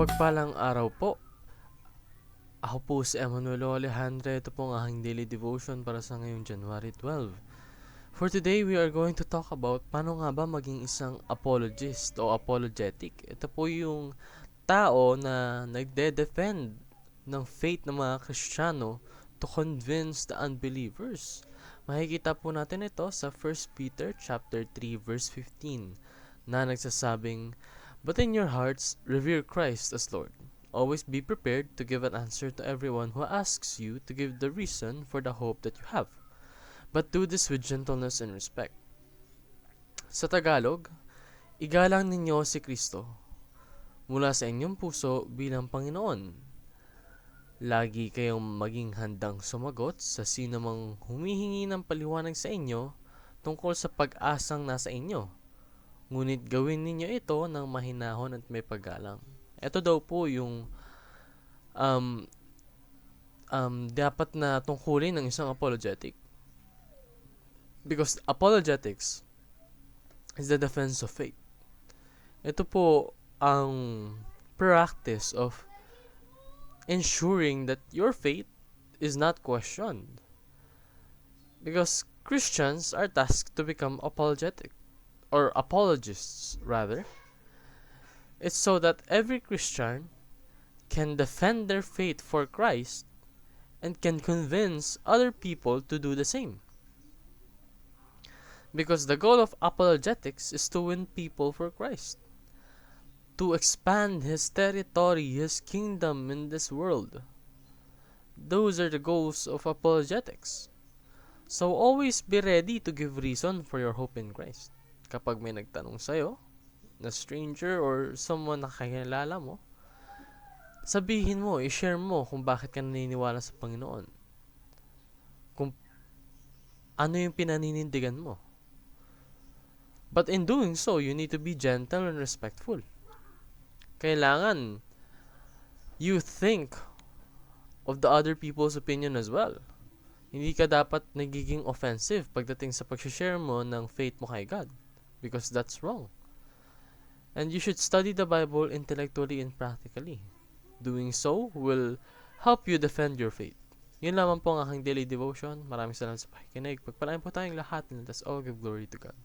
Mapagpalang araw po. Ako po si Emanuelo Alejandro. Ito po ang aking daily devotion para sa ngayong January 12. For today, we are going to talk about paano nga ba maging isang apologist o apologetic. Ito po yung tao na nagde-defend ng faith ng mga Kristiyano to convince the unbelievers. Makikita po natin ito sa 1 Peter chapter 3 verse 15 na nagsasabing, "But in your hearts, revere Christ as Lord. Always be prepared to give an answer to everyone who asks you to give the reason for the hope that you have. But do this with gentleness and respect." Sa Tagalog, igalang ninyo si Kristo mula sa inyong puso bilang Panginoon. Lagi kayong maging handang sumagot sa sino mang humihingi ng paliwanag sa inyo tungkol sa pag-asang nasa inyo. Ngunit gawin ninyo ito ng mahinahon at may paggalang. Ito daw po yung dapat na tungkulin ng isang apologetic. Because apologetics is the defense of faith. Ito po ang practice of ensuring that your faith is not questioned. Because Christians are tasked to become apologetic, or apologists rather. It's so that every Christian can defend their faith for Christ and can convince other people to do the same. Because the goal of apologetics is to win people for Christ, to expand His territory, His kingdom in this world. Those are the goals of apologetics. So always be ready to give reason for your hope in Christ. Kapag may nagtanong sa'yo, na stranger or someone na kakilala mo, sabihin mo, i-share mo kung bakit ka naniniwala sa Panginoon. Kung ano yung pinaninindigan mo. But in doing so, you need to be gentle and respectful. Kailangan you think of the other people's opinion as well. Hindi ka dapat nagiging offensive pagdating sa pag-share mo ng faith mo kay God. Because that's wrong. And you should study the Bible intellectually and practically. Doing so will help you defend your faith. Yun lamang po ang aking daily devotion. Maraming salamat sa pakikinig. Pagpalain po tayong lahat and let us all give glory to God.